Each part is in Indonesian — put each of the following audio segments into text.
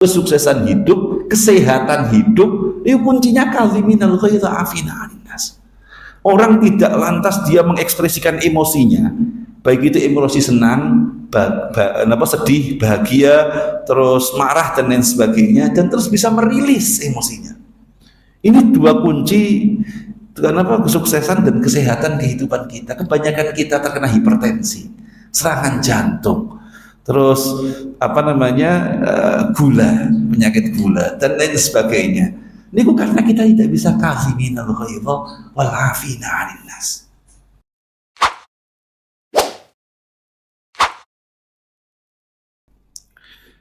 kesuksesan hidup, kesehatan hidup, itu kuncinya kadziminal ghaidha afina 'anil nas. Orang tidak lantas dia mengekspresikan emosinya, baik itu emosi senang, sedih, bahagia, terus marah dan lain sebagainya, dan terus bisa merilis emosinya. Ini dua kunci kenapa kesuksesan dan kesehatan kehidupan kita. Kebanyakan kita terkena hipertensi, serangan jantung, terus gula, penyakit gula dan lain sebagainya. Ini karena kita tidak bisa kadziminal ghaidha wal 'afina 'anil nas.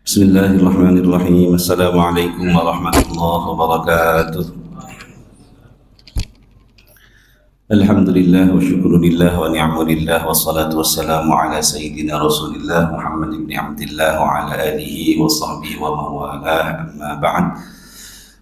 Bismillahirrahmanirrahim. Assalamualaikum warahmatullahi wabarakatuh. Alhamdulillah wa syukurillah wa ni'malillah wa salatu wassalamu ala sayyidina rasulillah Muhammad ibn Abdillah wa ala alihi wa sahbihi wa mawalah, amma ba'd.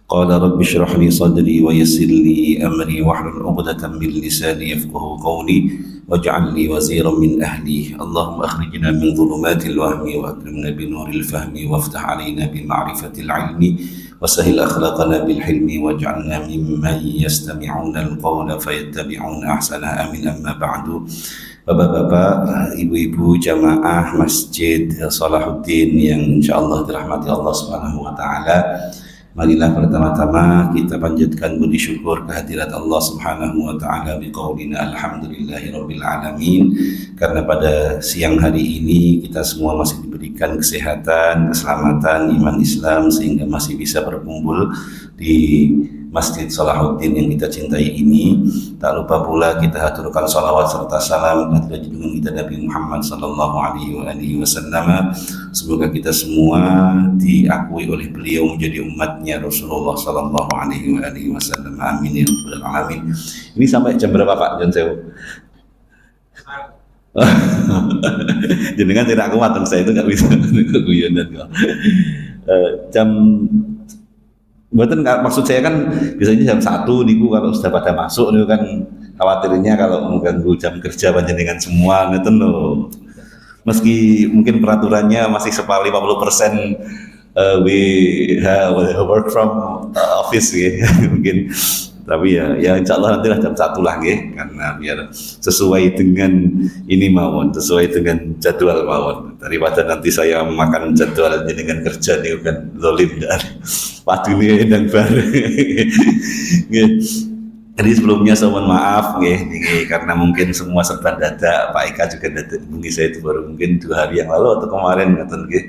Qala rabbi shrah li sadri wa yassir li amri wahlul 'uqdatam min lisani yafqahu qawli waj'al li waziran min ahli. Allahumma akhrijna min dhulumatil wahmi wa akrimna bi nuril fahmi waftah 'alaina bi ma'rifatil 'ilmi wasahil akhlaqana bil hilmi waj'alna mimman yastami'una al-qawla fayattabi'una ahsana. Amin. Amma ba'du. Bapak-bapak, ibu-ibu jamaah Masjid Salahuddin yang insyaallah dirahmati Allah Subhanahu wa taala, marilah pertama-tama kita panjatkan budi syukur kehadirat Allah Subhanahu wa taala biqaulina alhamdulillahirabbil alamin, karena pada siang hari ini kita semua masih diberikan kesehatan, keselamatan, iman Islam sehingga masih bisa berkumpul di Masjid Salahuddin yang kita cintai ini. Tak lupa pula kita haturkan salawat serta salam kepada junjungan kita Nabi Muhammad sallallahu alaihi wasallam. Semoga kita semua diakui oleh beliau menjadi umatnya Rasulullah sallallahu alaihi wasallam. Amin ya rabbal alamin. Ini sampai jam berapa Pak Jon Sewu? Jenengan tidak kuat, saya itu nggak bisa guyonan kok. Jam Buatan maksud saya kan biasanya jam 1 niku kalau sudah pada masuk niku kan khawatirnya kalau mengganggu jam kerja panjenengan semua ngeten lho. Meski mungkin peraturannya masih sepa 50% work from office ya mungkin, tapi ya insyaallah nanti lah jam 1 lah nggih, karena biar sesuai dengan ini mawon, sesuai dengan jadwal mawon, daripada nanti saya makan jadwal dengan kerja nih kan zalim dan padune dan bareng. Jadi sebelumnya saya mohon maaf nggih karena mungkin semua serba dadak. Pak Eka juga dadak hubungi saya itu baru mungkin 2 hari yang lalu atau kemarin ngoten nggih.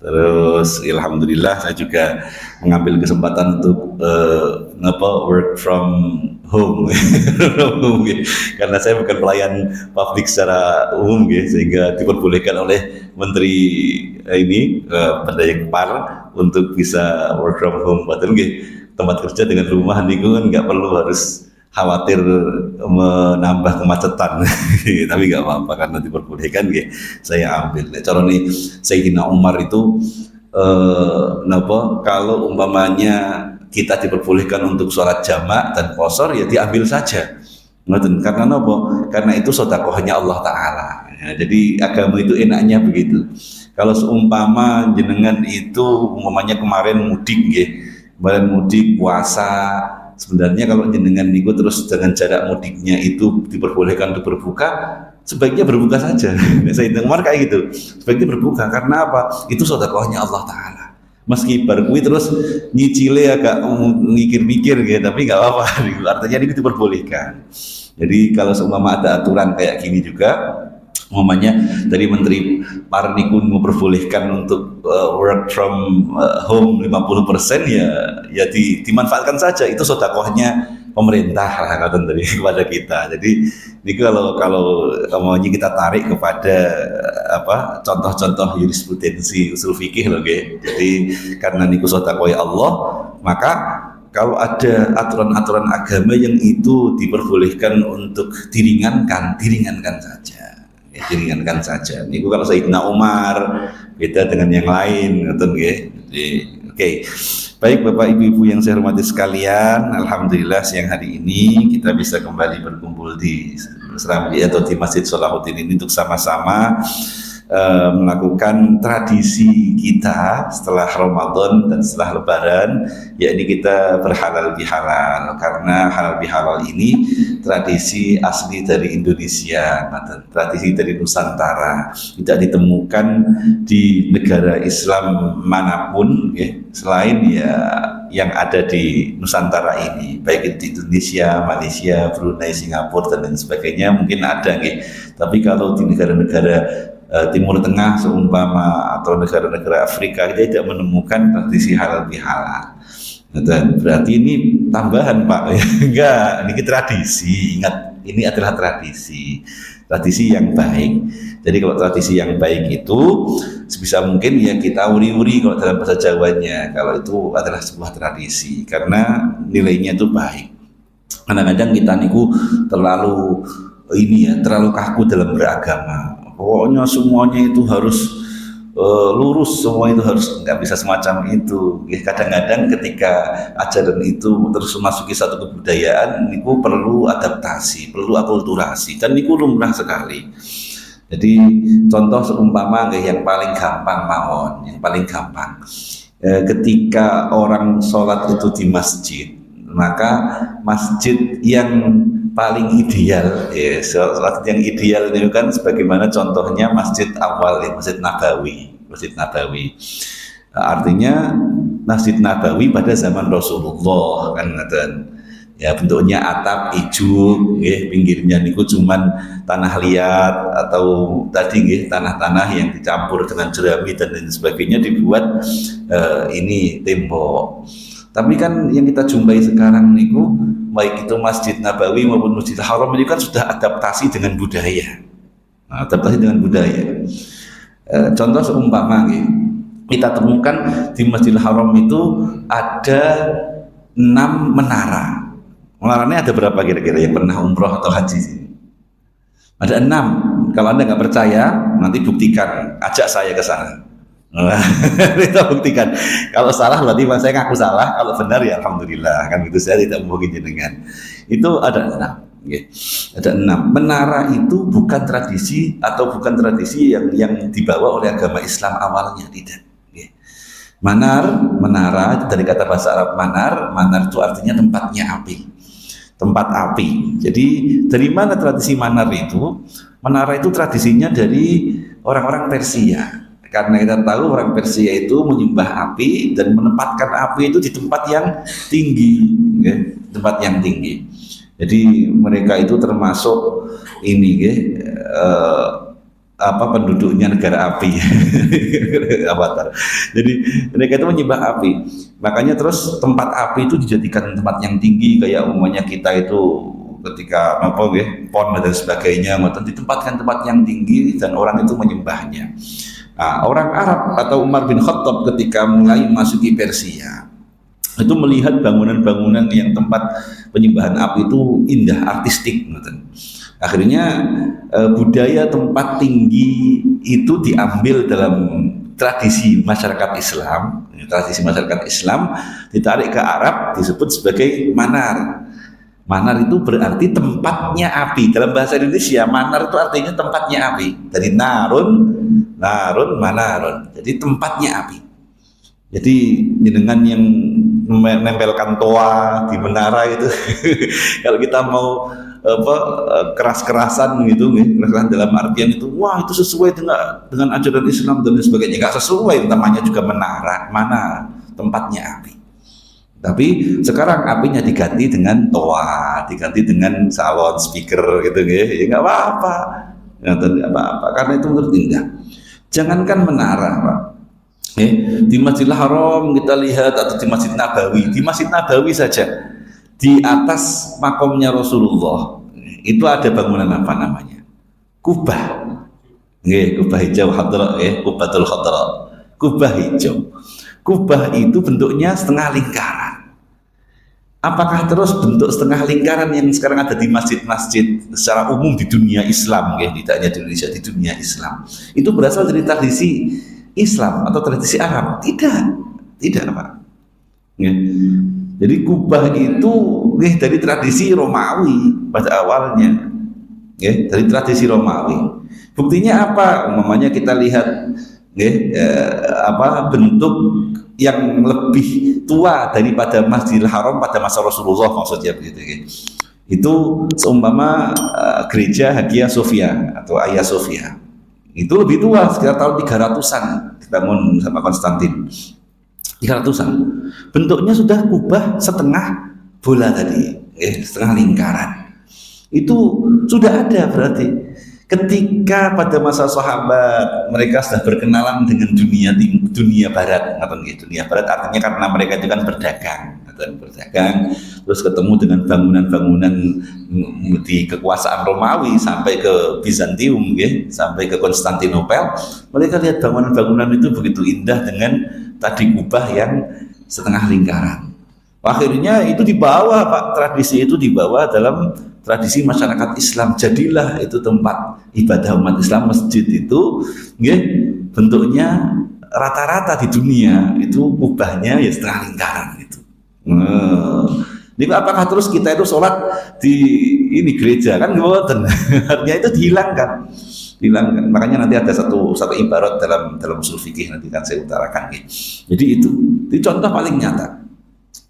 Terus alhamdulillah saya juga mengambil kesempatan untuk work from home karena saya bukan pelayan publik secara umum sehingga diperbolehkan oleh Menteri Pendayang untuk bisa work from home. Padahal tempat kerja dengan rumah niku kan nggak perlu harus khawatir menambah kemacetan. Tapi nggak apa-apa karena diperbolehkan saya ambil. Cara nih Sayyidina Umar itu kalau umpamanya kita diperbolehkan untuk sholat jamak dan qashar ya diambil saja. Karena apa? Karena itu sedekahnya Allah Ta'ala. Ya, jadi agama itu enaknya begitu. Kalau seumpama jenengan itu umpamanya kemarin mudik puasa, sebenarnya kalau jenengan niku terus dengan jarak mudiknya itu diperbolehkan untuk berbuka, sebaiknya berbuka saja. Saya dengar kayak gitu, sebaiknya berbuka karena apa? Itu sedekahnya Allah Ta'ala. Meski berkuih terus nyicile agak mikir-mikir tapi nggak apa-apa. Artinya ini diperbolehkan. Jadi kalau seumpama ada aturan kayak gini juga, umpamanya dari Menteri Parnikun memperbolehkan untuk work from home 50% ya dimanfaatkan saja, itu sedekahnya pemerintah lah kata dari kepada kita. Jadi ini kalau umpamanya kita tarik kepada contoh-contoh jurisprudensi usul fikih loh Jadi karena niku sedekah Allah, maka kalau ada aturan-aturan agama yang itu diperbolehkan untuk diringankan saja. Diringankan saja. Ini kalau Sayyidina Umar beda dengan yang lain, ngoten nggih. Oke. Baik Bapak Ibu yang saya hormati sekalian, alhamdulillah siang hari ini kita bisa kembali berkumpul di Masjid Salahuddin ini untuk sama-sama melakukan tradisi kita setelah Ramadan dan setelah Lebaran, yakni kita berhalal bihalal, karena halal bihalal ini tradisi asli dari Indonesia, tradisi dari Nusantara, tidak ditemukan di negara Islam manapun ya, selain ya yang ada di Nusantara ini, baik itu di Indonesia, Malaysia, Brunei, Singapura dan lain sebagainya mungkin ada ya. Tapi kalau di negara-negara Timur Tengah seumpama atau negara-negara Afrika kita tidak menemukan tradisi halal bihalal. Dan berarti ini tambahan Pak, enggak, ini tradisi. Ingat, ini adalah tradisi yang baik. Jadi kalau tradisi yang baik itu sebisa mungkin ya kita uri-uri kalau dalam bahasa Jawanya, kalau itu adalah sebuah tradisi karena nilainya itu baik. Kadang-kadang kita niku terlalu terlalu kaku dalam beragama. Pokoknya semuanya itu harus lurus, semua itu harus, nggak bisa semacam itu. Kadang-kadang ketika ajaran itu terus memasuki satu kebudayaan, niku perlu adaptasi, perlu akulturasi, dan niku lumrah sekali. Jadi contoh seumpama yang paling gampang mawon, yang paling gampang, ketika orang sholat itu di masjid, maka masjid yang paling ideal, ya, sholat yang ideal itu kan sebagaimana contohnya masjid awal, ya, Masjid Nabawi. Artinya Masjid Nabawi pada zaman Rasulullah kan, ya bentuknya atap hijau, ya, pinggirnya niku cuman tanah liat atau tadi ya, tanah-tanah yang dicampur dengan jerami dan lain sebagainya dibuat ini tembok. Tapi kan yang kita jumpai sekarang niku baik itu Masjid Nabawi maupun Masjidil Haram ini kan sudah adaptasi dengan budaya. Nah, adaptasi dengan budaya. Contoh seumpama kita temukan di Masjidil Haram itu ada 6 menara. Menaranya ada berapa kira-kira yang pernah umroh atau haji sini? Ada 6. Kalau Anda nggak percaya, nanti buktikan, ajak saya ke sana. Kita buktikan. Kalau salah berarti saya ngaku salah, kalau benar ya alhamdulillah, kan gitu, saya tidak membohongi jenengan. Itu ada 6. Ada 6. Menara itu bukan tradisi atau bukan tradisi yang dibawa oleh agama Islam awalnya, tidak. Menara dari kata bahasa Arab manar itu artinya tempatnya api, tempat api. Jadi dari mana tradisi manar itu? Menara itu tradisinya dari orang-orang Persia. Karena kita tahu orang Persia itu menyembah api dan menempatkan api itu di tempat yang tinggi, ya, tempat yang tinggi. Jadi mereka itu termasuk ini, ya, penduduknya negara api, avatar. Jadi mereka itu menyembah api. Makanya terus tempat api itu dijadikan tempat yang tinggi, kayak umumnya kita itu ketika pon dan sebagainya, ditempatkan tempat yang tinggi dan orang itu menyembahnya. Nah, orang Arab atau Umar bin Khattab ketika mulai memasuki Persia itu melihat bangunan-bangunan yang tempat penyembahan api itu indah, artistik. Akhirnya budaya tempat tinggi itu diambil dalam tradisi masyarakat Islam. Tradisi masyarakat Islam ditarik ke Arab, disebut sebagai manar. Manar itu berarti tempatnya api. Dalam bahasa Indonesia, manar itu artinya tempatnya api. Dari narun, manarun. Jadi tempatnya api. Jadi jenengan yang menempelkan toa di menara itu, kalau kita mau keras-kerasan gitu, kerasan dalam artian itu, wah itu sesuai dengan ajaran Islam dan sebagainya. Nggak sesuai, namanya juga mana tempatnya api. Tapi sekarang apinya diganti dengan toa, diganti dengan salon speaker gitu, ya nggak apa-apa, karena itu menurut indah. Jangankan menara, Pak. Di Masjidil Haram kita lihat, atau di Masjid Nabawi saja, di atas makomnya Rasulullah itu ada bangunan apa namanya? Kubah. Kubah hijau, Kubatul Khadra. Kubah hijau. Kubah itu bentuknya setengah lingkaran. Apakah terus bentuk setengah lingkaran yang sekarang ada di masjid-masjid secara umum di dunia Islam, tidak hanya di Indonesia, di dunia Islam, itu berasal dari tradisi Islam atau tradisi Arab? Tidak, Pak. Jadi kubah itu dari tradisi Romawi pada awalnya, dari tradisi Romawi. Buktinya apa? Umpamanya kita lihat bentuk yang lebih tua daripada Masjidil Haram pada masa Rasulullah, maksudnya begitu ya. Itu seumpama gereja Hagia Sophia atau Hagia Sophia. Itu lebih tua, sekitar tahun 300-an dibangun sama Konstantin. 300-an. Bentuknya sudah kubah setengah bola tadi, setengah lingkaran. Itu sudah ada berarti. Ketika pada masa sahabat mereka sudah berkenalan dengan dunia barat, dunia barat artinya karena mereka itu kan berdagang, terus ketemu dengan bangunan-bangunan di kekuasaan Romawi sampai ke Bizantium, sampai ke Konstantinopel. Mereka lihat bangunan-bangunan itu begitu indah dengan tadi kubah yang setengah lingkaran. Akhirnya itu dibawa, Pak, tradisi itu dibawa dalam tradisi masyarakat Islam. Jadilah itu tempat ibadah umat Islam, masjid itu bentuknya rata-rata di dunia itu kubahnya ya setengah lingkaran itu. Jadi apakah terus kita itu sholat di ini gereja kan ngoten. Artinya itu dihilangkan. Makanya nanti ada satu ibarat dalam usul fikih nanti kan saya utarakan. Jadi itu contoh paling nyata.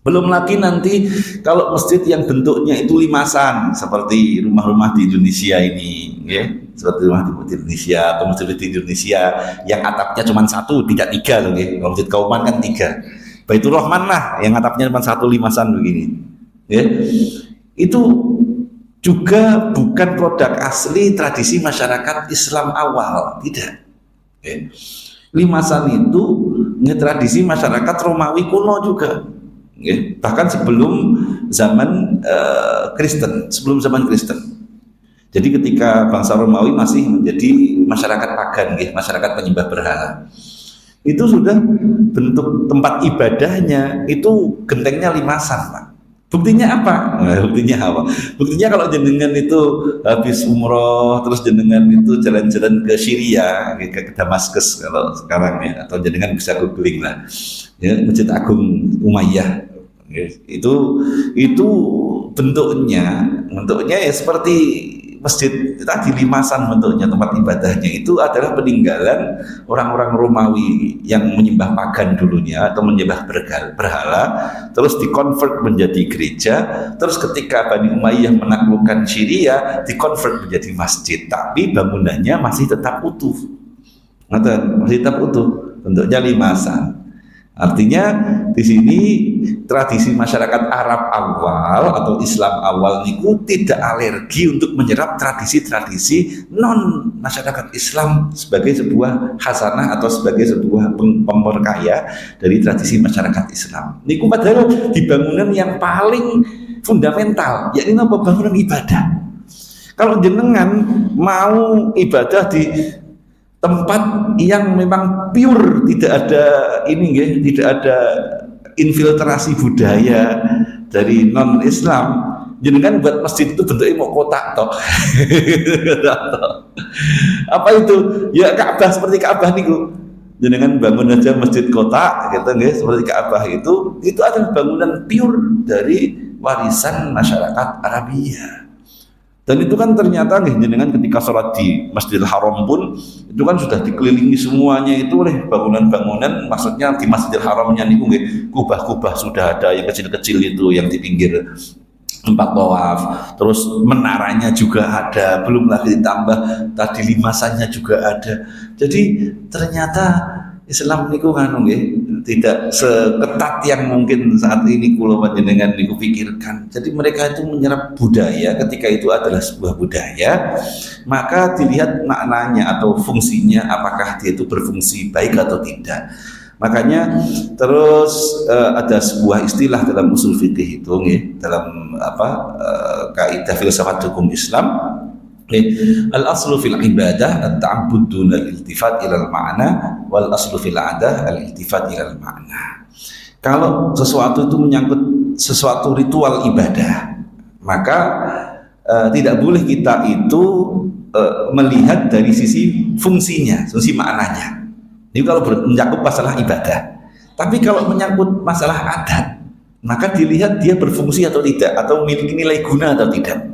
Belum lagi nanti kalau masjid yang bentuknya itu limasan seperti rumah-rumah di Indonesia ini, seperti rumah di Indonesia atau masjid di Indonesia yang atapnya cuma satu, tidak tiga loh, Masjid Kauman kan tiga. Baitur Rahman lah yang atapnya cuma satu limasan begini, itu juga bukan produk asli tradisi masyarakat Islam awal, tidak. Limasan itu tradisi masyarakat Romawi kuno juga. Bahkan sebelum zaman Kristen, Jadi ketika bangsa Romawi masih menjadi masyarakat pagan, masyarakat penyembah berhala, itu sudah bentuk tempat ibadahnya itu gentengnya limasan, Pak. Buktinya apa? Buktinya kalau jenengan itu habis umroh, terus jenengan itu jalan-jalan ke Syria, ke Damaskus kalau sekarang ya, atau jenengan bisa googling lah, Masjid Agung Umayyah. Itu bentuknya ya seperti masjid tadi limasan, bentuknya tempat ibadahnya itu adalah peninggalan orang-orang Romawi yang menyembah pagan dulunya atau menyembah berhala, terus dikonvert menjadi gereja, terus ketika Bani Umayyah menaklukkan Syria dikonvert menjadi masjid, tapi bangunannya masih tetap utuh, bentuknya limasan. Artinya di sini tradisi masyarakat Arab awal atau Islam awal niku tidak alergi untuk menyerap tradisi-tradisi non masyarakat Islam sebagai sebuah hasanah atau sebagai sebuah pemberkaya dari tradisi masyarakat Islam. Niku padahal di bangunan yang paling fundamental, yakni bangunan ibadah. Kalau jenengan mau ibadah di tempat yang memang pure, tidak ada tidak ada infiltrasi budaya dari non Islam, jenengan buat masjid itu bentuknya mau kotak toh. Apa itu? Ya Ka'bah, seperti Ka'bah niku. Jenengan bangun aja masjid kotak gitu seperti Ka'bah itu adalah bangunan pure dari warisan masyarakat Arabia. Dan itu kan ternyata jenengan ketika sholat di Masjidil Haram pun itu kan sudah dikelilingi semuanya itu oleh bangunan-bangunan, maksudnya di Masjidil Haramnya niku kubah-kubah sudah ada yang kecil-kecil itu yang di pinggir tempat tawaf, terus menaranya juga ada, belum lagi ditambah tadi limasannya juga ada. Jadi ternyata Islam niku tidak seketat yang mungkin saat ini kula panjenengan niku pikirkan. Jadi mereka itu menyerap budaya, ketika itu adalah sebuah budaya, maka dilihat maknanya atau fungsinya, apakah dia itu berfungsi baik atau tidak. Makanya terus ada sebuah istilah dalam usul fikih itu dalam kaidah filsafat hukum Islam, al-aslu fil ibadah at-ta'abbud duna al-iltifat ila al-ma'na wal aslu fil 'adah al-iltifat ila al-ma'na. Kalau sesuatu itu menyangkut sesuatu ritual ibadah, maka tidak boleh kita itu melihat dari sisi fungsinya, sisi maknanya. Ini kalau menyangkut masalah ibadah. Tapi kalau menyangkut masalah adat, maka dilihat dia berfungsi atau tidak, atau memiliki nilai guna atau tidak.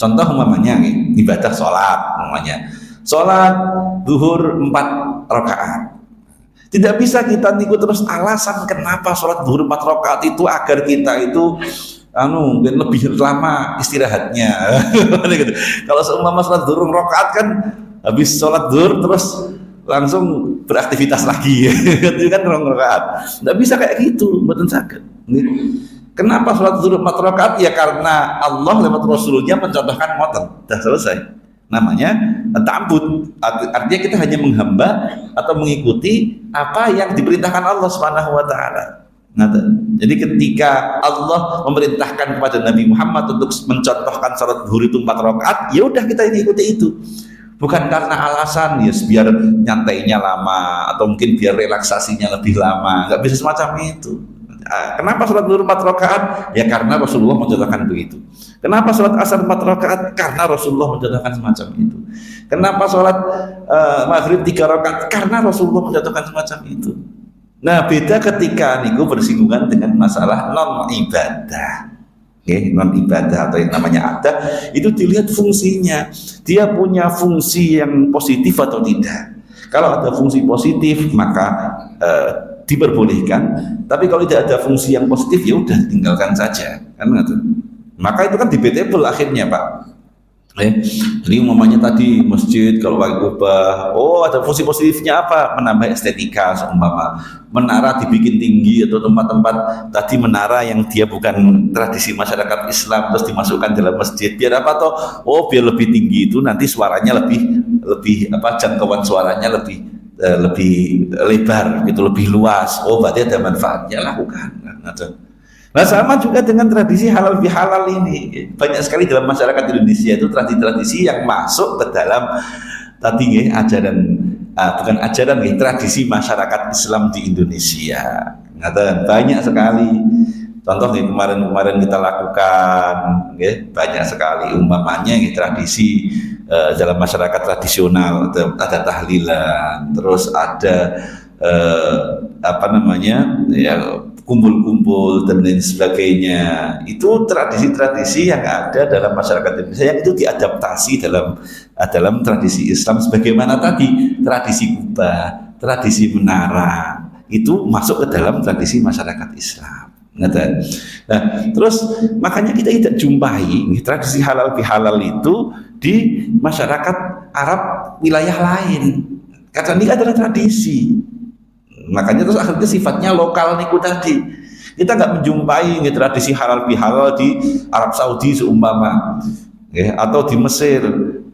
Contoh umpamanya ibadah sholat umpamanya. Sholat zuhur 4 rakaat. Tidak bisa kita niku terus alasan kenapa sholat zuhur 4 rakaat itu agar kita itu mungkin lebih lama istirahatnya. Gitu. Kalau seumpama sholat zuhur rakaat kan habis sholat zuhur terus langsung beraktivitas lagi. Itu kan rakaat. Tidak bisa kayak gitu, mboten saged. Kenapa sholat zuhur 4 rakaat? Ya karena Allah lewat Rasulnya mencontohkan ngoten. Sudah selesai. Namanya ta'abbud. Artinya kita hanya menghamba atau mengikuti apa yang diperintahkan Allah Subhanahu wa taala. Jadi ketika Allah memerintahkan kepada Nabi Muhammad untuk mencontohkan sholat zuhur itu 4 rakaat, ya udah kita ikuti itu. Bukan karena alasan ya biar nyantainya lama atau mungkin biar relaksasinya lebih lama. Nggak bisa semacam itu. Kenapa sholat zuhur 4 rakaat? Ya karena Rasulullah mencontohkan begitu. Kenapa sholat asar 4 rakaat? Karena Rasulullah mencontohkan semacam itu. Kenapa sholat maghrib 3 rakaat? Karena Rasulullah mencontohkan semacam itu. Nah, beda ketika niku bersinggungan dengan masalah non ibadah. Non ibadah atau yang namanya ada, itu dilihat fungsinya. Dia punya fungsi yang positif atau tidak. Kalau ada fungsi positif maka diperbolehkan, tapi kalau tidak ada fungsi yang positif ya udah tinggalkan saja, kan gitu. Maka itu kan debatable akhirnya, Pak. Jadi umpamanya tadi masjid kalau pakai kubah, ada fungsi positifnya apa? Menambah estetika, seumpama menara dibikin tinggi atau tempat-tempat tadi menara yang dia bukan tradisi masyarakat Islam terus dimasukkan dalam masjid, biar apa toh? Biar lebih tinggi itu nanti suaranya lebih jangkauan suaranya lebih lebar gitu, lebih luas. Berarti ada manfaatnya, lakukan. Nah sama juga dengan tradisi halal bihalal ini, banyak sekali dalam masyarakat Indonesia itu tradisi-tradisi yang masuk ke dalam tadi ajaran bukan ajaran tradisi masyarakat Islam di Indonesia. Banyak sekali. Contoh kemarin kita lakukan banyak sekali umpamanya tradisi dalam masyarakat tradisional, ada tahlilan, terus ada kumpul-kumpul dan lain sebagainya. Itu tradisi-tradisi yang ada dalam masyarakat Indonesia yang itu diadaptasi dalam tradisi Islam, sebagaimana tadi tradisi kubah, tradisi menara itu masuk ke dalam tradisi masyarakat Islam. Nah, terus makanya kita tidak jumpai tradisi halal bihalal itu di masyarakat Arab wilayah lain. Karena ini adalah tradisi. Makanya terus akhirnya sifatnya lokal niku tadi. Kita nggak menjumpai tradisi halal bihalal di Arab Saudi seumpama, atau di Mesir,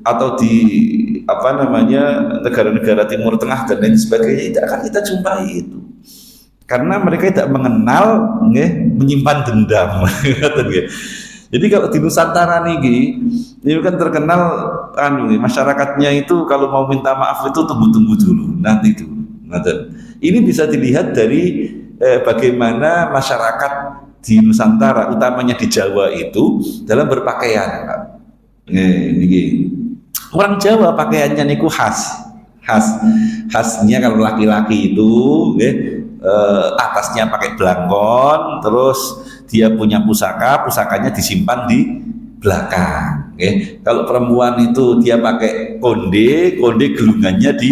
atau di negara-negara Timur Tengah dan lain sebagainya. Tidak akan kita jumpai itu. Karena mereka tidak mengenal menyimpan dendam. Jadi kalau di Nusantara ini kan terkenal masyarakatnya itu kalau mau minta maaf itu tunggu-tunggu dulu, nanti dulu. Ini bisa dilihat dari bagaimana masyarakat di Nusantara, utamanya di Jawa itu dalam berpakaian. Orang Jawa pakaiannya niku khasnya kalau laki-laki itu atasnya pakai belangkon, terus dia punya pusakanya disimpan di belakang. Kalau perempuan itu dia pakai konde gelungannya di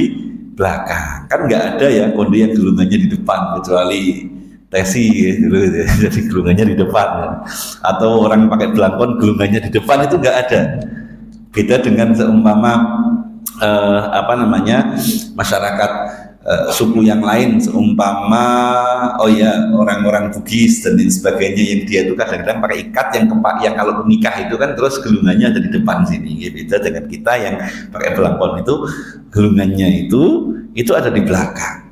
belakang. Kan nggak ada ya konde yang gelungannya di depan, kecuali tesi jadi gelungannya di depan. Atau orang pakai belangkon gelungannya di depan, itu nggak ada. Beda dengan seumpama masyarakat suku yang lain, seumpama orang-orang Bugis dan lain sebagainya, yang dia itu kadang-kadang pakai ikat yang kalau nikah itu kan terus gelungannya ada di depan sini. Beda dengan kita yang pakai belangkon itu gelungannya itu ada di belakang.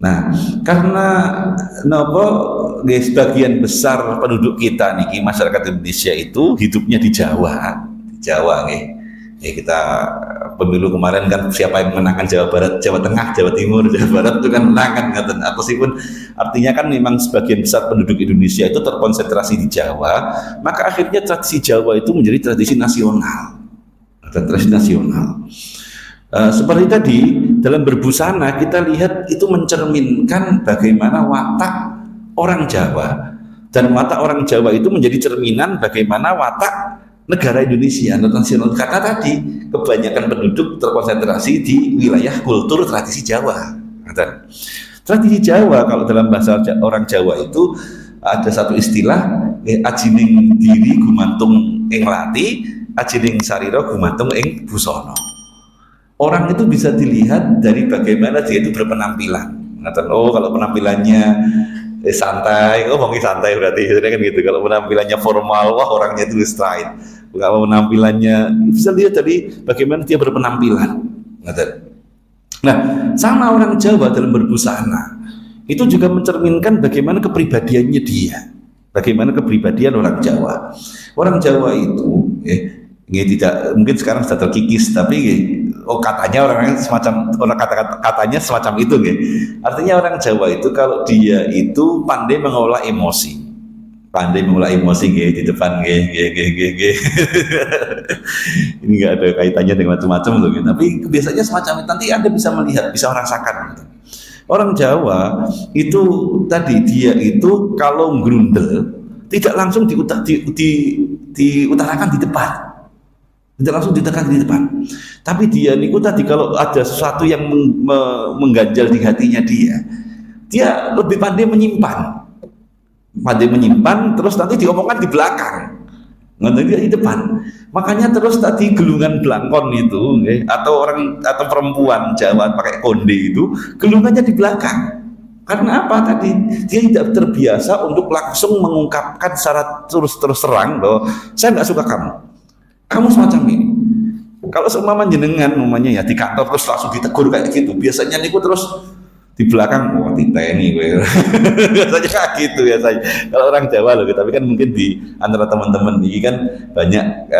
Nah, karena sebagian besar penduduk kita nih masyarakat Indonesia itu hidupnya di Jawa kita pemilu kemarin kan siapa yang menangkan Jawa Barat, Jawa Tengah, Jawa Timur, Jawa Barat itu kan menangkan meskipun artinya kan memang sebagian besar penduduk Indonesia itu terkonsentrasi di Jawa, maka akhirnya tradisi Jawa itu menjadi tradisi nasional. Seperti tadi dalam berbusana kita lihat itu mencerminkan bagaimana watak orang Jawa, dan watak orang Jawa itu menjadi cerminan bagaimana watak negara Indonesia nasional karena tadi kebanyakan penduduk terkonsentrasi di wilayah kultur tradisi Jawa. Tradisi Jawa kalau dalam bahasa orang Jawa itu ada satu istilah ajining diri gumantung ing lati, ajining sarira gumantung ing busana. Orang itu bisa dilihat dari bagaimana dia itu berpenampilan. Oh kalau penampilannya santai, santai berarti kan gitu. Kalau penampilannya formal, wah orangnya itu straight. Kalau penampilannya bisa lihat dari bagaimana dia berpenampilan. Nah, sama orang Jawa dalam berbusana itu juga mencerminkan bagaimana kepribadiannya dia. Bagaimana kepribadian orang Jawa. Orang Jawa itu tidak mungkin sekarang sudah terkikis, tapi katanya orang katanya semacam itu, artinya orang Jawa itu kalau dia itu pandai mengolah emosi, di depan ini nggak ada kaitannya dengan macam-macam loh, tapi biasanya semacam itu. Nanti Anda bisa melihat, bisa merasakan gitu. Orang Jawa itu tadi dia itu kalau grundel tidak langsung diutarakan di depan. Tidak langsung ditekan di depan. Tapi dia niku tadi kalau ada sesuatu yang mengganjal di hatinya dia lebih pandai menyimpan. Terus nanti diomongkan di belakang. Nggak di depan. Makanya terus tadi gelungan belangkon itu atau perempuan Jawa pakai konde itu gelungannya di belakang. Karena apa tadi? Dia tidak terbiasa untuk langsung mengungkapkan secara terus terang bahwa saya nggak suka kamu. Kamu semacam ini. Kalau seumpama jenengan namanya ya di kantor terus langsung ditegur kayak gitu, biasanya niku terus di belakang titeni gue. Biasanya kayak gitu biasanya. Kalau orang Jawa loh, tapi kan mungkin di antara teman-teman ini kan banyak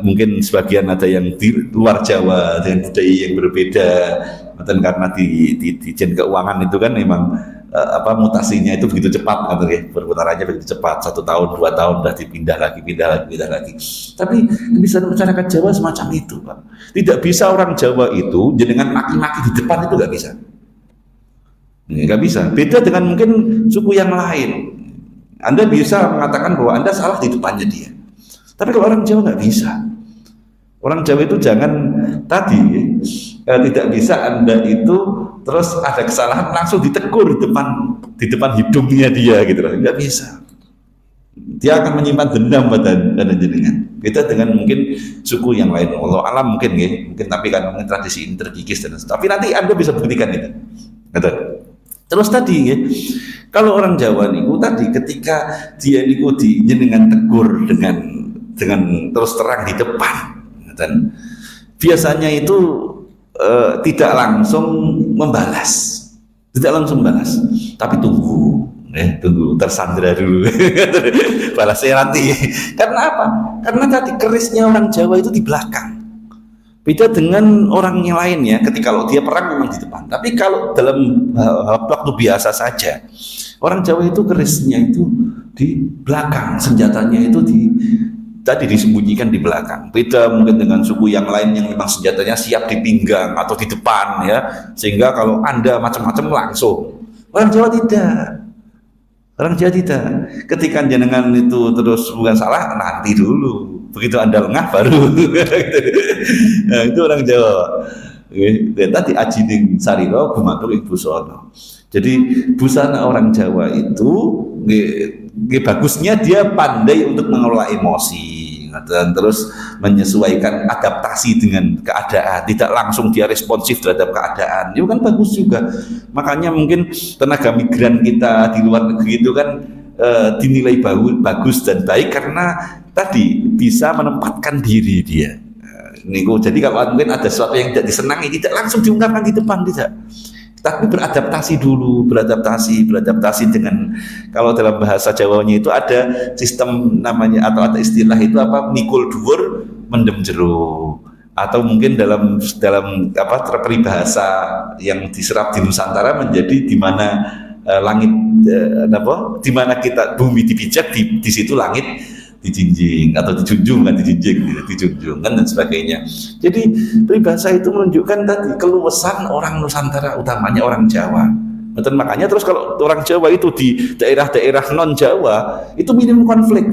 mungkin sebagian ada yang di luar Jawa dengan budaya yang berbeda. Dan karena di Dijen Keuangan itu kan memang mutasinya itu begitu cepat, berputarannya begitu cepat, 1 tahun 2 tahun udah pindah lagi. Tapi bisa masyarakat Jawa semacam itu, Pak. Tidak bisa orang Jawa itu jenengan maki-maki di depan itu nggak bisa. Beda dengan mungkin suku yang lain. Anda bisa mengatakan bahwa Anda salah di depannya dia. Tapi kalau orang Jawa nggak bisa. Orang Jawa itu jangan tidak bisa Anda itu terus ada kesalahan langsung ditegur di depan hidungnya dia gitu loh. Nggak bisa. Dia akan menyimpan dendam pada jenengan. Beda dengan mungkin suku yang lain. Allah alam mungkin tapi kan mungkin tradisi ini terkikis dan tapi nanti Anda bisa buktikan itu. Gitu. Terus tadi kalau orang Jawa niku tadi ketika dia niku jenengan tegur dengan terus terang di depan. Dan biasanya itu tidak langsung membalas, tapi tunggu tersandera dulu, balasnya nanti. Karena apa? Karena tadi kerisnya orang Jawa itu di belakang. Beda dengan orang yang lain ya. Ketika kalau dia perang memang di depan, tapi kalau dalam waktu biasa saja, orang Jawa itu kerisnya itu di belakang, senjatanya itu disembunyikan di belakang. Beda mungkin dengan suku yang lain yang memang senjatanya siap di pinggang atau di depan ya, sehingga kalau Anda macam-macam langsung. Orang Jawa tidak. Ketika jenengan itu terus bukan salah, nanti dulu. Begitu Anda lengah baru. Nah, itu orang Jawa. Tadi ajining sarira gumantung ing busana. Jadi busana orang Jawa itu bagusnya dia pandai untuk mengelola emosi dan terus menyesuaikan adaptasi dengan keadaan, tidak langsung dia responsif terhadap keadaan. Itu kan bagus juga. Makanya mungkin tenaga migran kita di luar negeri itu kan dinilai bagus dan baik karena tadi bisa menempatkan diri dia. Jadi kalau mungkin ada sesuatu yang tidak disenangi, tidak langsung diungkapkan di depan, tidak. Tapi beradaptasi dulu, beradaptasi dengan, kalau dalam bahasa Jawanya itu ada sistem namanya atau ada istilah itu mikul dhuwur mendem jero, atau mungkin dalam peribahasa yang diserap di Nusantara menjadi di mana langit di mana kita bumi dipijak, di situ langit dijinjing atau dijunjung kan dan sebagainya. Jadi peribahasa itu menunjukkan tadi keluasan orang Nusantara, utamanya orang Jawa. Dan makanya terus kalau orang Jawa itu di daerah-daerah non Jawa itu minim konflik.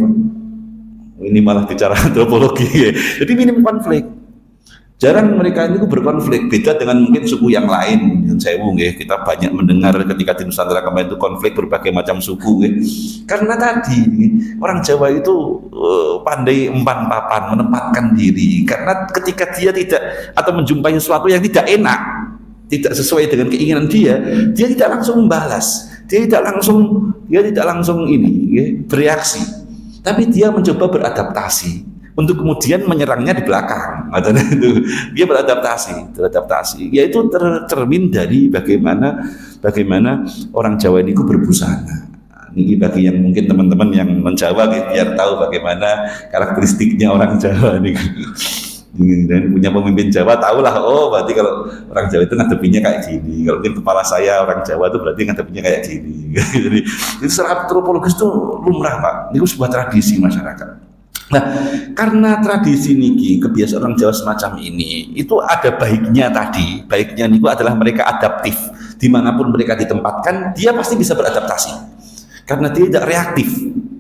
Ini malah bicara antropologi. Jadi minim konflik. Jarang mereka ini berkonflik, beda dengan mungkin suku yang lain. Yang saya kita banyak mendengar ketika di Nusantara kemarin itu konflik berbagai macam suku. Karena tadi orang Jawa itu pandai empan papan, menempatkan diri. Karena ketika dia tidak atau menjumpai sesuatu yang tidak enak, tidak sesuai dengan keinginan dia tidak langsung membalas, dia tidak langsung bereaksi, tapi dia mencoba beradaptasi untuk kemudian menyerangnya di belakang. Dia beradaptasi. Yaitu tercermin dari bagaimana orang Jawa ini berbusana. Ini bagi yang mungkin teman-teman yang menjawa biar tahu bagaimana karakteristiknya orang Jawa ini. Dan punya pemimpin Jawa tahulah, oh berarti kalau orang Jawa itu ngadepinya kayak gini. Kalau mungkin kepala saya orang Jawa itu berarti ngadepinya kayak gini. Jadi itu secara antropologis itu lumrah Pak. Ini sebuah tradisi masyarakat. Nah, karena tradisi niki kebiasaan orang Jawa semacam ini, itu ada baiknya tadi. Baiknya niku adalah mereka adaptif. Dimanapun mereka ditempatkan, dia pasti bisa beradaptasi. Karena dia tidak reaktif,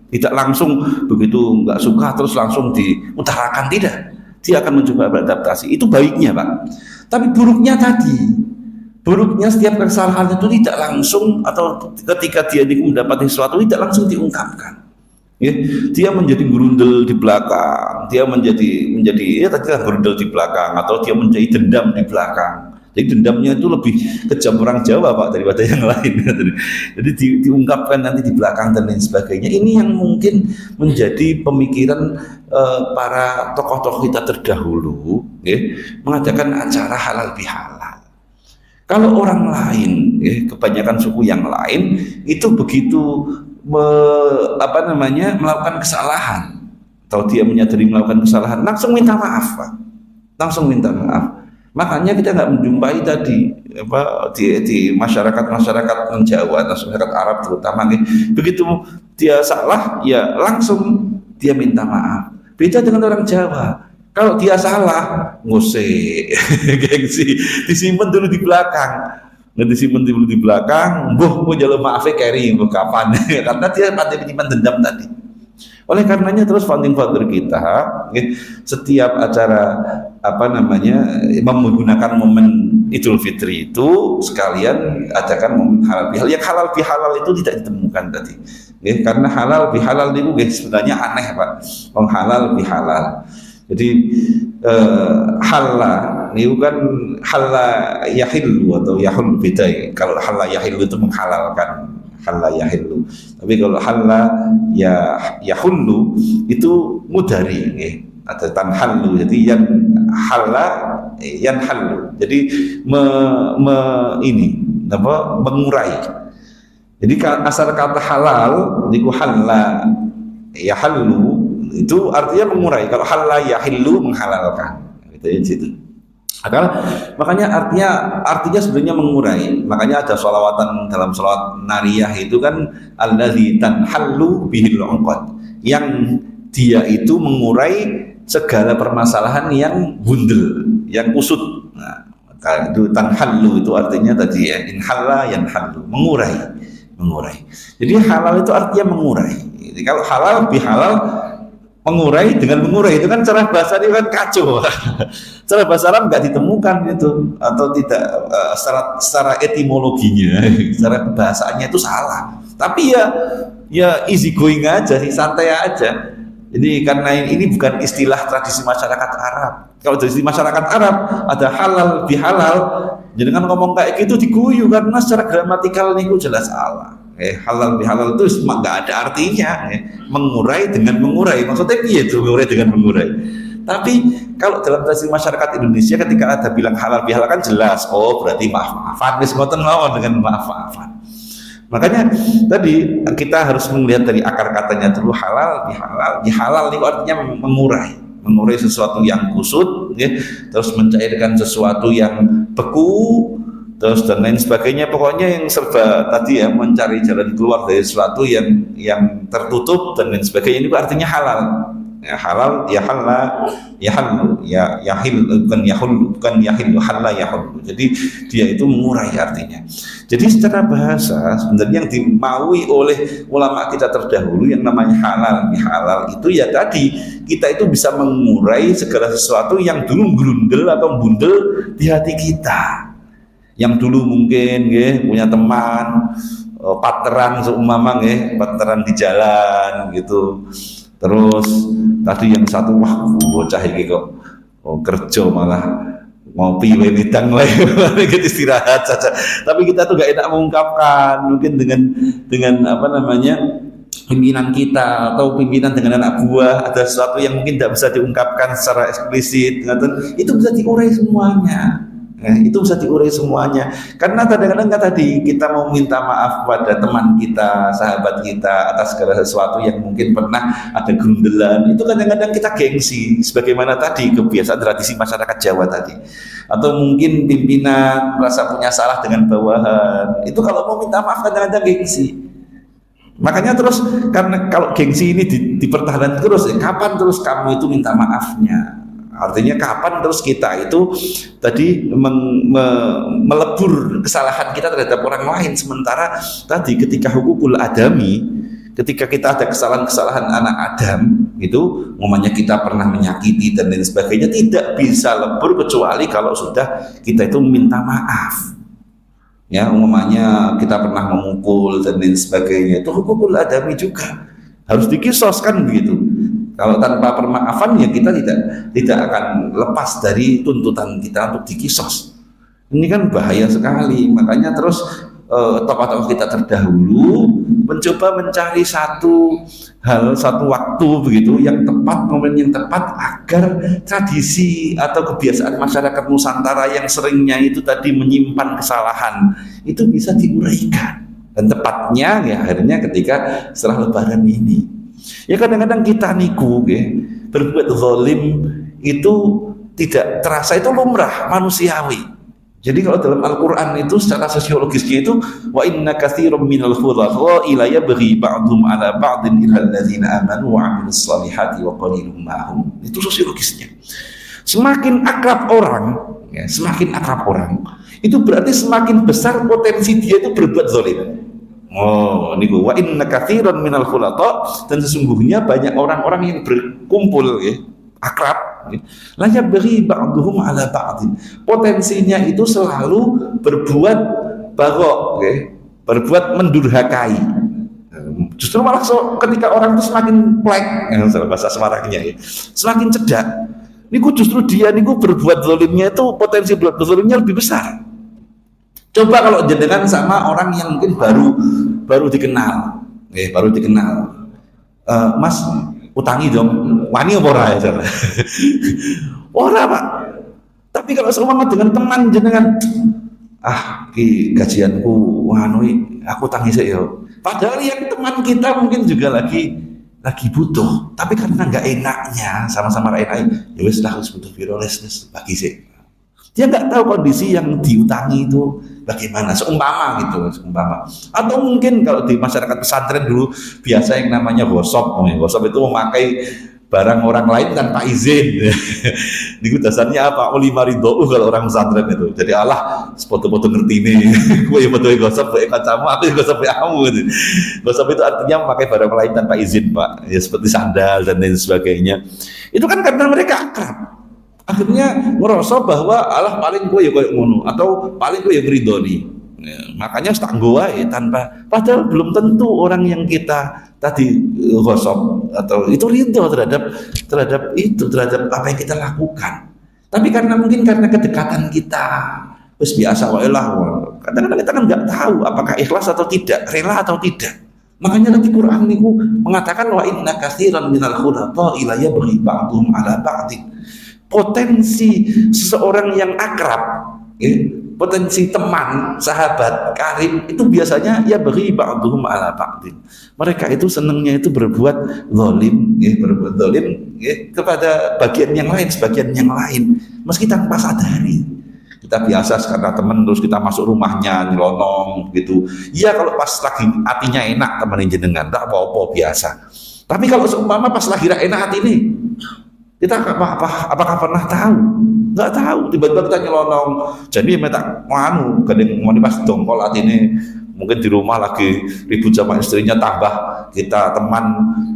tidak langsung begitu nggak suka terus langsung diutarakan, tidak. Dia akan mencoba beradaptasi. Itu baiknya Pak. Tapi buruknya setiap kesalahan itu tidak langsung, atau ketika dia mendapati sesuatu tidak langsung diungkapkan. Dia menjadi gerundel di belakang, dia menjadi gerundel di belakang, atau dia menjadi dendam di belakang. Jadi dendamnya itu lebih kejam orang Jawa Pak daripada yang lain. Jadi diungkapkan nanti di belakang dan lain sebagainya. Ini yang mungkin menjadi pemikiran para tokoh-tokoh kita terdahulu, mengadakan acara halal bihalal. Kalau orang lain, kebanyakan suku yang lain itu begitu melakukan kesalahan, atau dia menyadari melakukan kesalahan, langsung minta maaf Pak. Langsung minta maaf. Makanya kita nggak menjumpai tadi di masyarakat Jawa, masyarakat Arab terutama, begitu dia salah ya langsung dia minta maaf. Beda dengan orang Jawa. Kalau dia salah, ngusik, gengsi, disimpan dulu di belakang. Disimpan dulu di belakang, mau jalan maafnya carry kapan? Karena dia pandai menyimpan dendam tadi. Oleh karenanya terus founding father kita setiap acara menggunakan momen Idul Fitri itu sekalian adakan momen halal bihalal. Yang halal bihalal itu tidak ditemukan tadi. Karena halal bihalal itu sebenarnya aneh Pak. Halal bihalal. Jadi halal ini kan halal yahillu atau yahul beda. Kalau halal yahillu itu menghalalkan, halal yahillu. Tapi kalau halal yahullu itu mudari, ada tanhallu. Jadi yang halal yang halu. Jadi mengurai. Jadi asal kata halal niku halal yahallu itu artinya mengurai. Kalau halal yahillu menghalalkan. Gitu. Makanya artinya sebenarnya mengurai. Makanya ada sholawatan dalam sholawat nariyah itu kan alladzi tanhallu bihil uqad, yang dia itu mengurai segala permasalahan yang bundel, yang kusut. Nah, itu tanhallu itu artinya tadi inhalla yanhallu, mengurai. Jadi halal itu artinya mengurai. Jadi kalau halal bihalal, mengurai dengan mengurai itu kan cara bahasa ini kan kacau. Cara bahasa Arab nggak ditemukan itu, atau tidak secara etimologinya, secara bahasaannya itu salah. Tapi ya easy going aja sih, santai aja. Jadi karena ini bukan istilah tradisi masyarakat Arab. Kalau tradisi masyarakat Arab ada halal bihalal, jadi kan ngomong kayak gitu diguyu karena secara gramatikal niku jelas salah. Halal bihalal itu nggak ada artinya. Mengurai dengan mengurai, maksudnya itu mengurai dengan mengurai. Tapi kalau dalam tradisi masyarakat Indonesia ketika ada bilang halal bihalal kan jelas, oh berarti maaf-maafan, wis ngoten mawon dengan maaf-maafan. Makanya tadi kita harus melihat dari akar katanya dulu halal bihalal. Halal itu artinya mengurai sesuatu yang kusut, terus mencairkan sesuatu yang beku, terus dan lain sebagainya. Pokoknya yang serba tadi mencari jalan keluar dari sesuatu yang tertutup dan lain sebagainya, ini artinya halal. Ya, halal ya halal ya hal ya yahil bukan yahul bukan yahil halal yahul. Jadi dia itu mengurai artinya. Jadi secara bahasa sebenarnya yang dimaui oleh ulama kita terdahulu yang namanya halal ya halal itu ya tadi kita itu bisa mengurai segala sesuatu yang dulu grundel atau bundel di hati kita. Yang dulu mungkin punya teman partneran seumpama partneran di jalan gitu. Terus tadi yang satu wah bocah ini kok kerja malah ngopi wedang lah gitu istirahat saja. Tapi kita tuh gak enak mengungkapkan mungkin dengan apa namanya pimpinan kita atau pimpinan dengan anak buah ada sesuatu yang mungkin tidak bisa diungkapkan secara eksplisit. Itu bisa diurai semuanya. Itu bisa diurai semuanya karena kadang-kadang tadi kita mau minta maaf pada teman kita, sahabat kita atas segala sesuatu yang mungkin pernah ada grundelan, itu kadang-kadang kita gengsi sebagaimana tadi kebiasaan tradisi masyarakat Jawa tadi, atau mungkin pimpinan merasa punya salah dengan bawahan, itu kalau mau minta maaf kadang-kadang gengsi. Makanya terus karena kalau gengsi ini dipertahankan terus kapan terus kamu itu minta maafnya? Artinya kapan terus kita itu tadi melebur kesalahan kita terhadap orang lain, sementara tadi ketika hukukul adami, ketika kita ada kesalahan-kesalahan anak Adam itu umumnya kita pernah menyakiti dan lain sebagainya tidak bisa lebur kecuali kalau sudah kita itu minta maaf. Ya umumnya kita pernah memukul dan lain sebagainya, itu hukukul adami juga harus dikisoskan begitu. Kalau tanpa permaafan ya kita tidak akan lepas dari tuntutan kita untuk dikisos. Ini kan bahaya sekali. Makanya terus tokoh-tokoh kita terdahulu mencoba mencari satu waktu begitu yang tepat, momen yang tepat agar tradisi atau kebiasaan masyarakat Nusantara yang seringnya itu tadi menyimpan kesalahan itu bisa diuraikan. Dan tepatnya ya akhirnya ketika setelah Lebaran ini. Ya kadang-kadang kita niku berbuat zalim itu tidak terasa, itu lumrah manusiawi. Jadi kalau dalam Al-Quran itu secara sosiologisnya itu wa inna katsiran minal khulafai la yabghi ba'dhum 'ala ba'din illa alladziina amanu wa 'amilus shalihati wa qalilum ma'hum. Itu sosiologisnya. Semakin akrab orang, itu berarti semakin besar potensi dia itu berbuat zalim. Oh, niku wa inna katsiran minal khulata, dan sesungguhnya banyak orang-orang yang berkumpul akrab la yabghi ba'dhum 'ala ba'din. Potensinya itu selalu berbuat bagok berbuat mendurhakai. Justru malah ketika orang itu semakin plek bahasa Semarangnya semakin cedak. Niku justru dia niku berbuat zalimnya itu potensi berbuat zalimnya lebih besar. Coba kalau jenengan sama orang yang mungkin baru dikenal, Mas utangi dong, wani apa ora ya? Ora Pak. Tapi kalau seumpama dengan teman jenengan, ki gajianku aku tangi sih yo. Padahal yang teman kita mungkin juga lagi butuh, tapi karena nggak enaknya sama-sama enak, ya wes lah harus butuh viroles bagi sih. Dia nggak tahu kondisi yang diutangi itu bagaimana, seumpama. Atau mungkin kalau di masyarakat pesantren dulu biasa yang namanya gosop itu memakai barang orang lain tanpa izin. Ini dasarnya apa? Ulima ridho kalau orang pesantren itu. Jadi Allah foto-foto ngerti ini. Gue yang foto gosop, gue kacamu, aku yang gosop kamu. Gitu. Gosop itu artinya memakai barang lain tanpa izin, Pak. Ya seperti sandal dan lain sebagainya. Itu kan karena mereka akrab. Akhirnya ngerasa bahwa Allah paling gue ya kayak ngono atau paling gue ya ridhoni. Ya, makanya setanggo wae tanpa, padahal belum tentu orang yang kita tadi gosok atau itu ridho terhadap apa yang kita lakukan. Tapi karena kedekatan kita, wis biasa wae lah. Kadang-kadang kita kan nggak tahu apakah ikhlas atau tidak, rela atau tidak. Makanya nanti Quran niku mengatakan wa inna katsiran minal khulata'i la yabghi ba'dhum 'ala ba'din. Potensi seseorang yang akrab, potensi teman, sahabat, karib itu biasanya ya bagi ba'dhum 'ala ba'din. Mereka itu senangnya itu berbuat zalim, kepada sebagian yang lain, meski tanpa sadari. Kita biasa karena teman terus kita masuk rumahnya nyelonong gitu. Ya kalau pas lagi hatinya enak teman jenengan, tak apa-apa biasa. Tapi kalau seumpama pas lagi enak hati ini, kita apakah pernah tahu? Nggak tahu. Tiba-tiba kita nyelonong. Jadi minta nganu, kadang mau pas dongkol hati ini, mungkin di rumah lagi ribut sama istrinya, tambah kita teman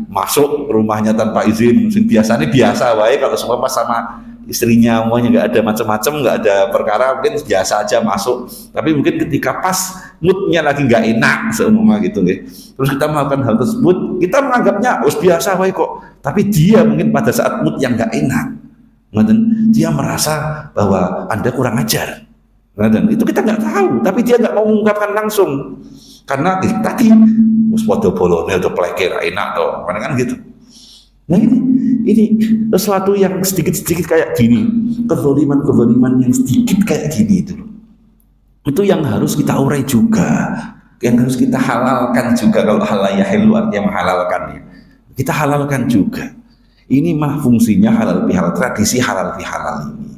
masuk rumahnya tanpa izin. Biasanya biasa wae kalau seumpama sama istrinya semuanya nggak ada macam-macam, nggak ada perkara, mungkin biasa aja masuk. Tapi mungkin ketika pas moodnya lagi nggak enak seumpama gitu, terus kita melakukan hal tersebut, kita menganggapnya biasa wae kok. Tapi dia mungkin pada saat mood yang nggak enak, dia merasa bahwa Anda kurang ajar. Dan itu kita nggak tahu, tapi dia nggak mau mengungkapkan langsung karena tadi podo bolone atau pleker enak toh, kan gitu. Nah ini sesuatu yang sedikit-sedikit kayak gini, kezaliman yang sedikit kayak gini itu yang harus kita urai juga, yang harus kita halalkan juga. Kalau halal yahillu artinya menghalalkan, ya kita halalkan juga. Ini mah fungsinya halal bihalal, tradisi halal bihalal ini.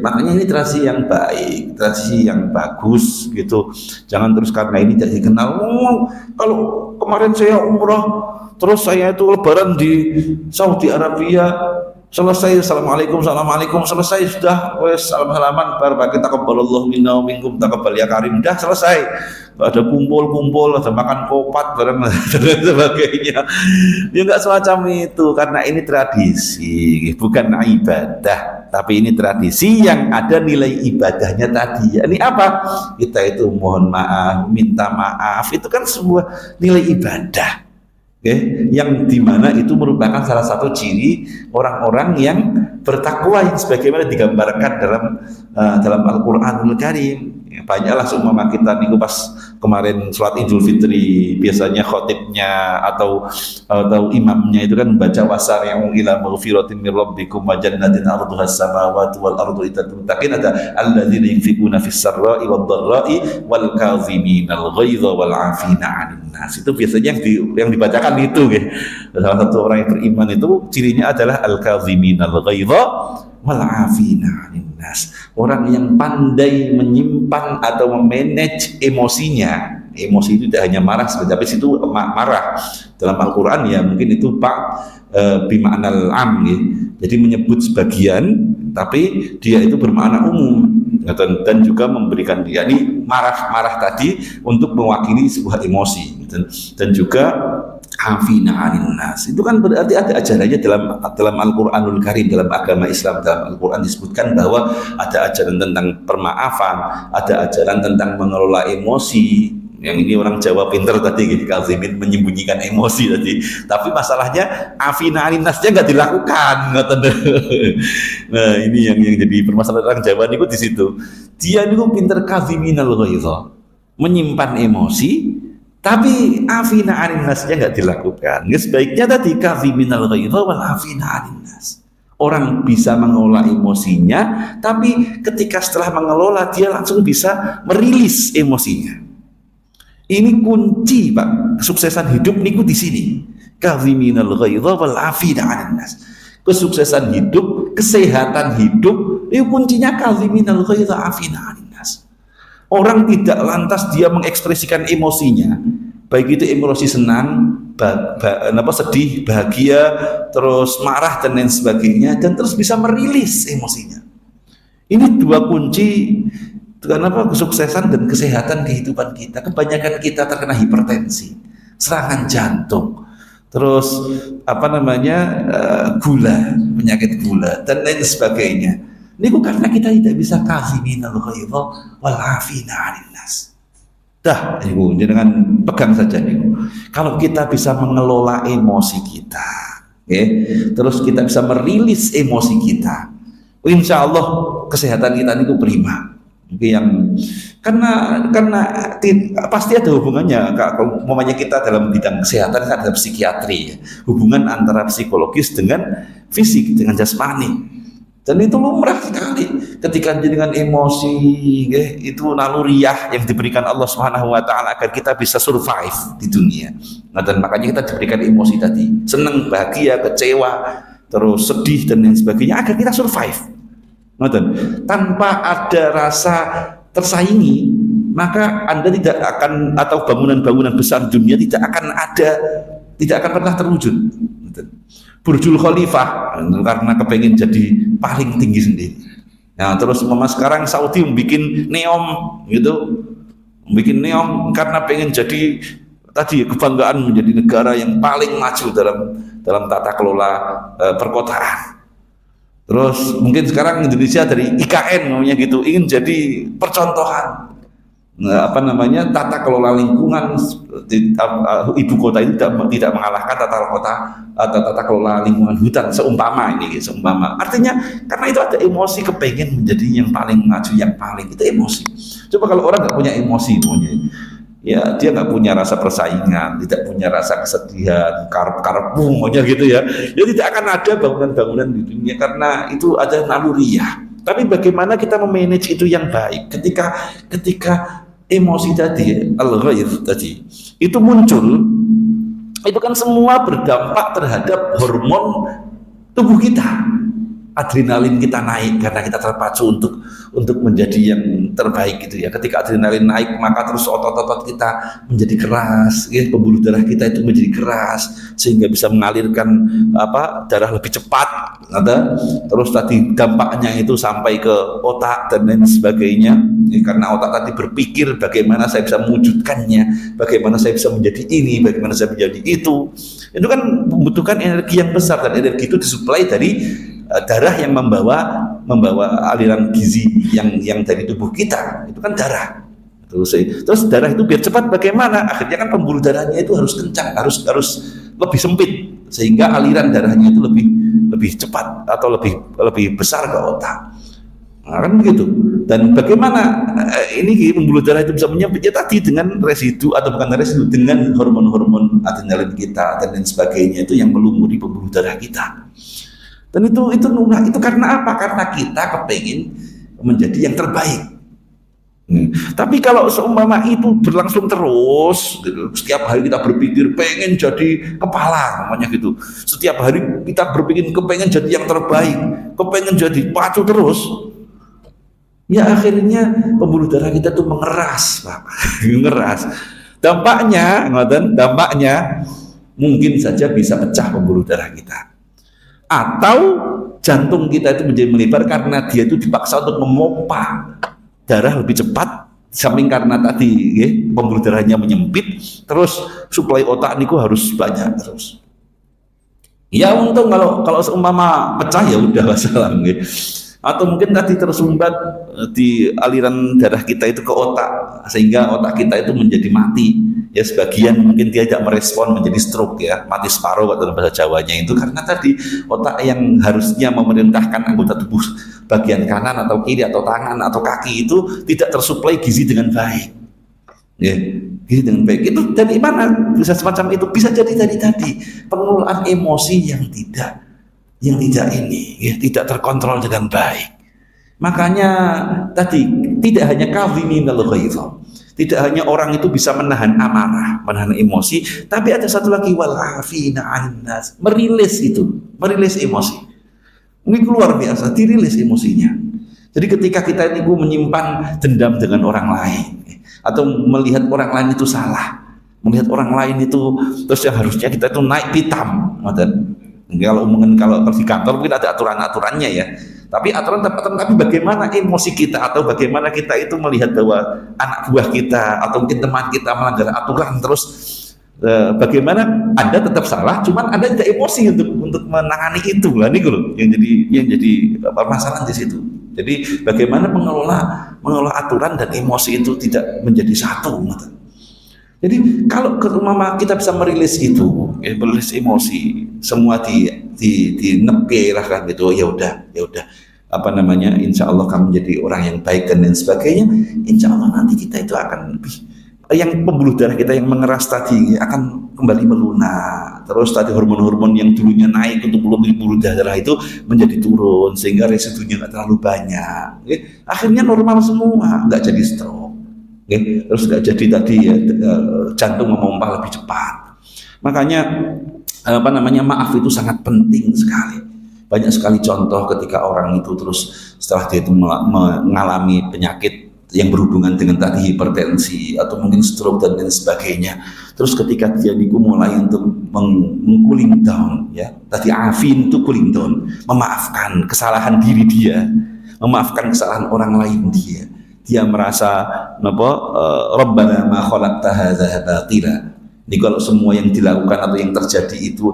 Makanya ini tradisi yang baik, tradisi yang bagus gitu. Jangan terus karena ini jadi dikenal. Kalau kemarin saya umroh, terus saya itu lebaran di Saudi Arabia, selesai assalamualaikum selesai sudah, wes salam-salaman bar kita kebalallahu minna minkum taqabbal ya karim, dah selesai. Ada kumpul, ada makan kopat bareng dan sebagainya. Ya enggak semacam itu, karena ini tradisi, bukan ibadah, tapi ini tradisi yang ada nilai ibadahnya tadi. Ini apa? Kita itu mohon maaf, minta maaf, itu kan sebuah nilai ibadah. Yang dimana itu merupakan salah satu ciri orang-orang yang bertakwa, yang sebagaimana digambarkan dalam Al-Qur'anul Karim. Banyaklah seumpama kita niku pas kemarin sholat Idul Fitri, biasanya khotibnya atau imamnya itu kan membaca wasari'u ila maghfiratin min rabbikum wa jannatin arduha as-samawati wal ardu idzatul muttaqin, ada alladzina yunfiquna fis sarra'i wad dharra'i wal kaziminal ghaidha wal 'afina 'anil nas. Itu biasanya yang dibacakan itu, salah satu orang yang beriman itu cirinya adalah al kaziminal ghaidha wal 'afina 'anil nas. Orang yang pandai menyimpan atau memanage emosinya. Emosi itu tidak hanya marah, tapi itu marah. Dalam Al-Quran ya mungkin itu Pak bima'nal am, jadi menyebut sebagian, tapi dia itu bermakna umum. Dan juga memberikan dia ini marah tadi untuk mewakili sebuah emosi. Dan juga afina 'anil nas, itu kan berarti ada ajarannya dalam Al-Qur'anul Karim, dalam agama Islam. Dalam Al-Qur'an disebutkan bahwa ada ajaran tentang permaafan, ada ajaran tentang mengelola emosi. Yang ini orang Jawa pinter tadi, kazimin, menyembunyikan emosi tadi. Tapi masalahnya afina 'anil nasnya nggak dilakukan. Nah ini yang jadi permasalahan orang Jawa niku di situ. Dia niku pinter kaziminal ghaidha, menyimpan emosi, tapi afina 'anil nasnya nggak dilakukan. Sebaiknya tadi kaziminal ghaidha wal afina 'anil nas. Orang bisa mengelola emosinya, tapi ketika setelah mengelola dia langsung bisa merilis emosinya. Ini kunci Pak, kesuksesan hidup niku di sini. Kaziminal ghaidha wal afina 'anil nas. Kesuksesan hidup, kesehatan hidup, itu kuncinya kaziminal ghaidha afina 'anil nas. Orang tidak lantas dia mengekspresikan emosinya, baik itu emosi senang, sedih, bahagia, terus marah dan lain sebagainya, dan terus bisa merilis emosinya. Ini dua kunci kenapa kesuksesan dan kesehatan kehidupan kita. Kebanyakan kita terkena hipertensi, serangan jantung, terus gula, penyakit gula dan lain sebagainya. Ini bukan karena kita tidak bisa kaziminal ghaidha wal afina 'anil nas. Dah, ibu, dengan pegang saja nih. Kalau kita bisa mengelola emosi kita, terus kita bisa merilis emosi kita, insya Allah kesehatan kita ini prima. Karena pasti ada hubungannya. Kalau umpamanya kita dalam bidang kesehatan kan ada psikiatri, hubungan antara psikologis dengan fisik, dengan jasmani. Dan itu lumrah sekali ketika dengan emosi, itu naluriah yang diberikan Allah Subhanahu wa taala agar kita bisa survive di dunia. Nah, dan makanya kita diberikan emosi tadi, senang, bahagia, kecewa, terus sedih dan lain sebagainya agar kita survive. Nah, dan tanpa ada rasa tersaingi, maka Anda tidak akan, atau bangunan-bangunan besar dunia tidak akan ada tidak akan pernah terwujud. Burjul Khalifah karena kepengen jadi paling tinggi sendiri. Nah, terus sekarang Saudi bikin neom gitu, bikin neom karena pengen jadi tadi kebanggaan menjadi negara yang paling maju dalam tata kelola perkotaan. Terus mungkin sekarang Indonesia dari IKN namanya gitu, ingin jadi percontohan tata kelola lingkungan ibu kota itu tidak mengalahkan tata kelola lingkungan hutan seumpama artinya karena itu ada emosi kepengen menjadi yang paling maju, yang paling itu emosi. Coba kalau orang nggak punya emosi ya dia nggak punya rasa persaingan, tidak punya rasa kesedihan, karep maunya gitu ya tidak akan ada bangunan-bangunan di dunia karena itu ada naluriah. Tapi bagaimana kita memanage itu yang baik ketika emosi tadi, al-ghair tadi itu muncul, itu kan semua berdampak terhadap hormon tubuh kita. Adrenalin kita naik karena kita terpacu untuk menjadi yang terbaik gitu ya. Ketika adrenalin naik maka terus otot-otot kita menjadi keras, ya, pembuluh darah kita itu menjadi keras sehingga bisa mengalirkan darah lebih cepat. Terus tadi dampaknya itu sampai ke otak dan lain sebagainya. Ya, karena otak tadi berpikir bagaimana saya bisa mewujudkannya, bagaimana saya bisa menjadi ini, bagaimana saya menjadi itu. Itu kan membutuhkan energi yang besar dan energi itu disuplai dari darah yang membawa aliran gizi yang dari tubuh kita, itu kan darah. Terus darah itu biar cepat bagaimana? Akhirnya kan pembuluh darahnya itu harus kencang, harus lebih sempit sehingga aliran darahnya itu lebih cepat atau lebih besar ke otak. Nah, kan begitu. Dan bagaimana ini pembuluh darah itu bisa menyempit ya tadi dengan residu atau bukan residu, dengan hormon-hormon adrenalin kita dan lain sebagainya itu yang melumuri pembuluh darah kita. Dan itu karena apa? Karena kita kepengen menjadi yang terbaik. Tapi kalau seumpama itu berlangsung terus, gitu, setiap hari kita berpikir pengen jadi kepala, namanya gitu. Setiap hari kita berpikir kepengen jadi yang terbaik, kepengen jadi pacu terus. Ya akhirnya pembuluh darah kita tuh mengeras, Pak. Mengeras. Dampaknya mungkin saja bisa pecah pembuluh darah kita. Atau jantung kita itu menjadi melebar karena dia itu dipaksa untuk memompa darah lebih cepat, samping karena tadi pembuluh darahnya menyempit, terus suplai otak niku harus banyak terus. Ya untung kalau seumpama pecah ya udah wassalam atau mungkin tadi tersumbat di aliran darah kita itu ke otak sehingga otak kita itu menjadi mati. Ya sebagian mungkin dia tidak merespon menjadi stroke ya, mati separuh dalam bahasa Jawanya itu karena tadi otak yang harusnya memerintahkan anggota tubuh bagian kanan atau kiri atau tangan atau kaki itu tidak tersuplai gizi dengan baik. Ya, gizi dengan baik itu dari mana bisa semacam itu? Bisa jadi dari tadi pengelolaan emosi yang tidak terkontrol dengan baik. Makanya tadi tidak hanya kadhiminal ghaidha, tidak hanya orang itu bisa menahan amarah, menahan emosi, tapi ada satu lagi wal afina 'anil nas, merilis emosi. Ini luar biasa, dirilis emosinya. Jadi ketika kita ini menyimpan dendam dengan orang lain atau melihat orang lain itu salah, melihat orang lain itu terus yang harusnya kita itu naik pitam, kalau di kantor mungkin ada aturan-aturannya ya. Tapi tapi bagaimana emosi kita atau bagaimana kita itu melihat bahwa anak buah kita atau mungkin teman kita melanggar aturan terus bagaimana Anda tetap salah, cuman Anda tidak emosi untuk menangani itu lah nih loh yang jadi permasalahan di situ. Jadi bagaimana mengelola aturan dan emosi itu tidak menjadi satu. Jadi kalau kita bisa merilis itu, merilis emosi, semua di nepe lah kan gitu, ya udah, insya Allah kamu menjadi orang yang baik dan lain sebagainya. Insya Allah nanti kita itu akan lebih, yang pembuluh darah kita yang mengeras tadi akan kembali melunak. Terus tadi hormon-hormon yang dulunya naik untuk pembuluh darah itu menjadi turun sehingga residunya nggak terlalu banyak. Akhirnya normal semua, nggak jadi stroke. Terus nggak jadi tadi ya jantung memompa lebih cepat. Makanya maaf itu sangat penting sekali. Banyak sekali contoh ketika orang itu terus setelah dia itu mengalami penyakit yang berhubungan dengan tadi hipertensi atau mungkin stroke dan lain sebagainya. Terus ketika dia niku mulai untuk meng-cooling down, ya, tadi afin itu cooling down, memaafkan kesalahan diri dia, memaafkan kesalahan orang lain dia merasa napa Rabbana ma khalaqta hadza batila. Ini kalau semua yang dilakukan atau yang terjadi itu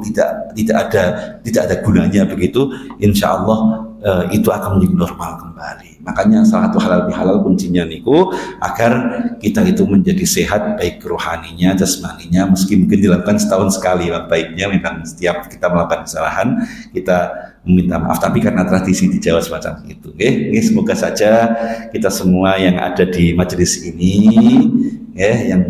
tidak ada gunanya begitu, insya Allah itu akan menjadi normal kembali. Makanya salah satu halal bihalal kuncinya niku agar kita itu menjadi sehat baik rohaninya, jasmaninya, meski mungkin dilakukan setahun sekali. Baiknya memang setiap kita melakukan kesalahan kita meminta maaf, tapi karena tradisi di Jawa semacam itu. Oke, semoga saja kita semua yang ada di majelis ini yang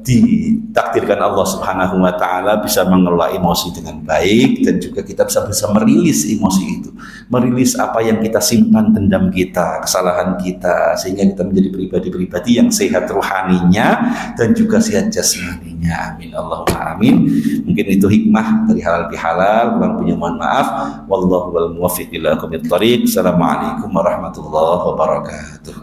ditakdirkan Allah Subhanahu wa taala bisa mengelola emosi dengan baik, dan juga kita bisa merilis emosi itu, merilis apa yang kita simpan, dendam kita, kesalahan kita, sehingga kita menjadi pribadi-pribadi yang sehat rohaninya dan juga sehat jasmaninya. Amin Allahumma amin. Mungkin itu hikmah dari halal bihalal, kurang punya mohon maaf. Wallahu wal muwaffiq ila aqwamit thoriq. Assalamualaikum warahmatullahi wabarakatuh.